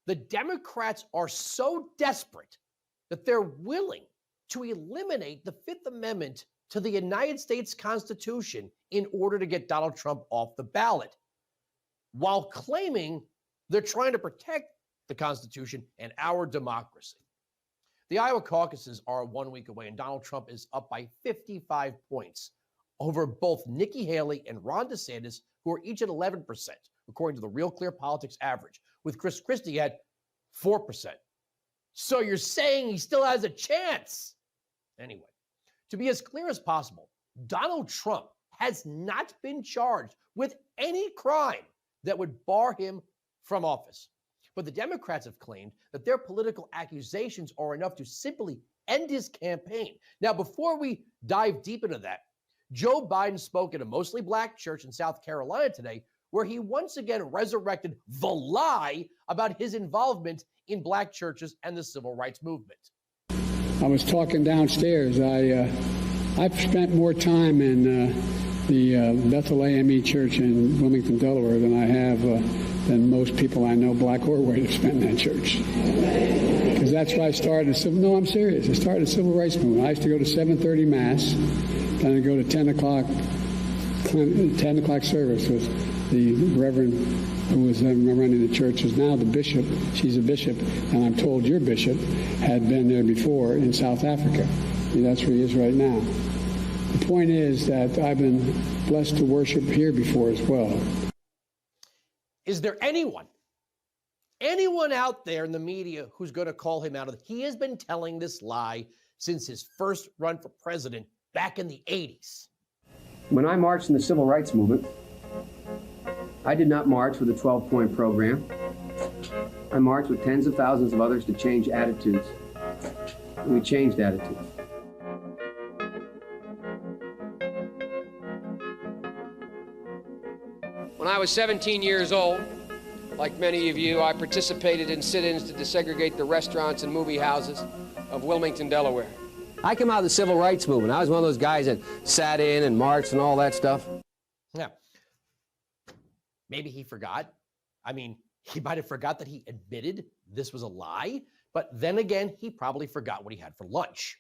The Democrats are so desperate that they're willing to eliminate the Fifth Amendment to the United States Constitution in order to get Donald Trump off the ballot, while claiming they're trying to protect the Constitution and our democracy. The Iowa caucuses are 1 week away, and Donald Trump is up by 55 points over both Nikki Haley and Ron DeSantis, who are each at 11%, according to the Real Clear Politics average, with Chris Christie at 4%. So you're saying he still has a chance? Anyway, to be as clear as possible, Donald Trump has not been charged with any crime that would bar him from office. But the Democrats have claimed that their political accusations are enough to simply end his campaign. Now, before we dive deep into that, Joe Biden spoke at a mostly black church in South Carolina today, where he once again resurrected the lie about his involvement in black churches and the civil rights movement. I was talking downstairs. I've spent more time in the Bethel AME Church in Wilmington, Delaware, than I have than most people I know, black or white, have spent in that church. Because that's why I started a civil. No, I'm serious. I started a civil rights movement. I used to go to 7:30 Mass, then I'd go to 10 o'clock service with the Reverend who was running the church, is now the bishop. She's a bishop, and I'm told your bishop had been there before in South Africa. That's where he is right now. The point is that I've been blessed to worship here before as well. Is there anyone out there in the media who's going to call him out of it? He has been telling this lie since his first run for president back in the 80s. When I marched in the civil rights movement, I did not march with a 12-point program. I marched with tens of thousands of others to change attitudes. And we changed attitudes. When I was 17 years old, like many of you, I participated in sit-ins to desegregate the restaurants and movie houses of Wilmington, Delaware. I came out of the civil rights movement. I was one of those guys that sat in and marched and all that stuff. Yeah. Maybe he forgot. I mean, he might have forgot that he admitted this was a lie, but then again, he probably forgot what he had for lunch.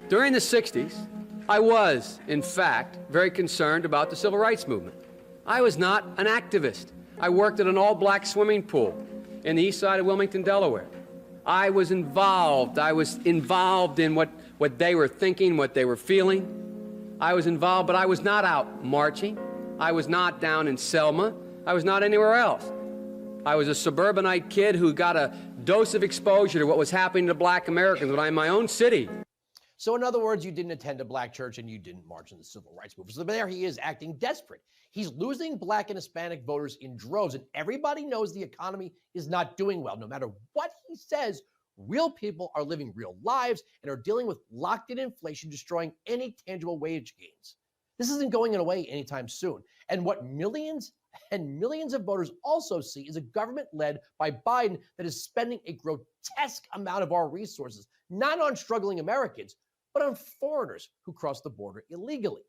During the 60s, I was, in fact, very concerned about the civil rights movement. I was not an activist. I worked at an all-black swimming pool in the east side of Wilmington, Delaware. I was involved in what they were thinking, what they were feeling. I was involved, but I was not out marching. I was not down in Selma. I was not anywhere else. I was a suburbanite kid who got a dose of exposure to what was happening to black Americans when I'm in my own city. So in other words, you didn't attend a black church and you didn't march in the civil rights movement. So there he is acting desperate. He's losing black and Hispanic voters in droves, and everybody knows the economy is not doing well. No matter what he says, real people are living real lives and are dealing with locked-in inflation, destroying any tangible wage gains. This isn't going away anytime soon. And what millions and millions of voters also see is a government led by Biden that is spending a grotesque amount of our resources, not on struggling Americans, but on foreigners who cross the border illegally.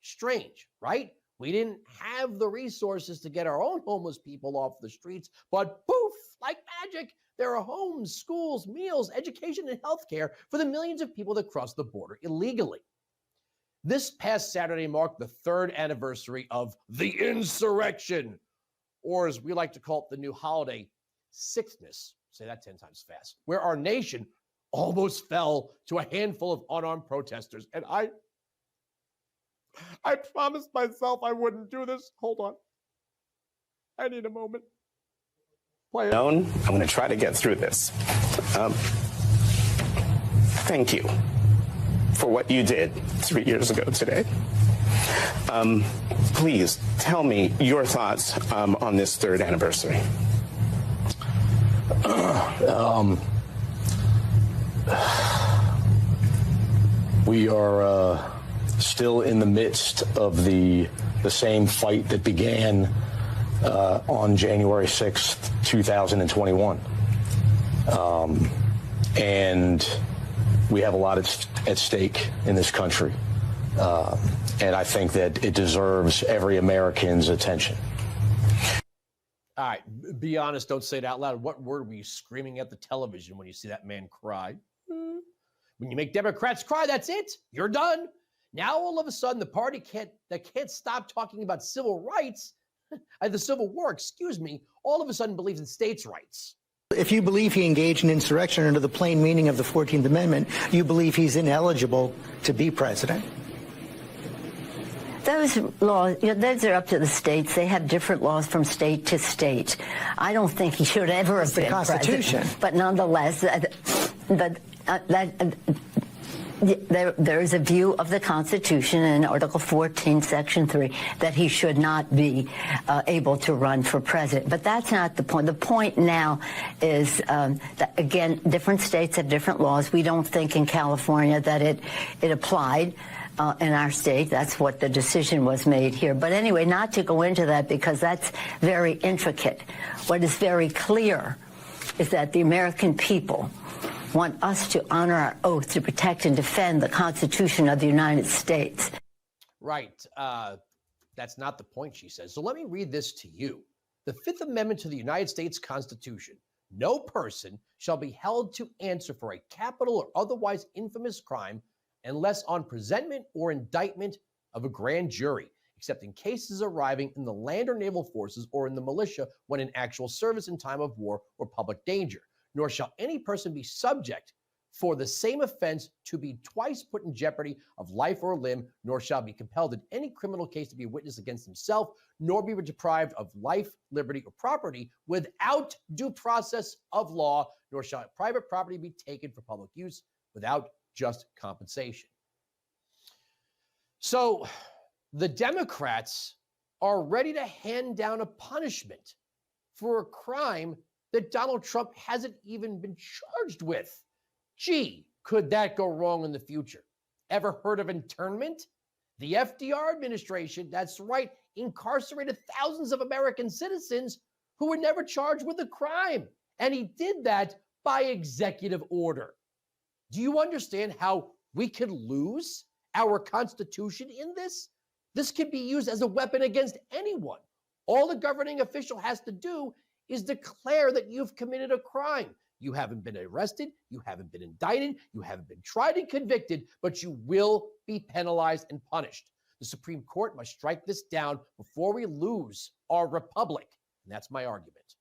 Strange, right? We didn't have the resources to get our own homeless people off the streets, but poof, like magic, there are homes, schools, meals, education, and healthcare for the millions of people that cross the border illegally. This past Saturday marked the 3rd anniversary of the insurrection, or as we like to call it, the new holiday, Sixthmas. Say that 10 times fast. Where our nation almost fell to a handful of unarmed protesters. And I promised myself I wouldn't do this. Hold on. I need a moment. Play it. I'm going to try to get through this. Thank you for what you did 3 years ago today. Please tell me your thoughts on this 3rd anniversary. We are still in the midst of the same fight that began on January 6th, 2021. And we have a lot at stake in this country. And I think that it deserves every American's attention. All right, be honest. Don't say it out loud. What word were you screaming at the television when you see that man cry? When you make Democrats cry, that's it. You're done. Now, all of a sudden, the party can't stop talking about civil rights, the Civil War, excuse me, all of a sudden believes in states' rights. If you believe he engaged in insurrection under the plain meaning of the 14th Amendment, you believe he's ineligible to be president. Those laws, those are up to the states. They have different laws from state to state. I don't think he should ever have been president. But nonetheless, there is a view of the Constitution in Article 14, Section 3, that he should not be able to run for president. But that's not the point. The point now is that, again, different states have different laws. We don't think in California that it applied. In our state, that's what the decision was made here. But anyway, not to go into that because that's very intricate. What is very clear is that the American people want us to honor our oath to protect and defend the Constitution of the United States. Right. That's not the point, she says. So let me read this to you. The Fifth Amendment to the United States Constitution. No person shall be held to answer for a capital or otherwise infamous crime unless on presentment or indictment of a grand jury, except in cases arriving in the land or naval forces or in the militia when in actual service in time of war or public danger. Nor shall any person be subject for the same offense to be twice put in jeopardy of life or limb, nor shall be compelled in any criminal case to be a witness against himself, nor be deprived of life, liberty, or property without due process of law, nor shall private property be taken for public use without just compensation. So the Democrats are ready to hand down a punishment for a crime that Donald Trump hasn't even been charged with. Gee, could that go wrong in the future? Ever heard of internment? The FDR administration, that's right, incarcerated thousands of American citizens who were never charged with a crime. And he did that by executive order. Do you understand how we could lose our Constitution in this? This could be used as a weapon against anyone. All the governing official has to do is declare that you've committed a crime. You haven't been arrested, you haven't been indicted, you haven't been tried and convicted, but you will be penalized and punished. The Supreme Court must strike this down before we lose our republic. And that's my argument.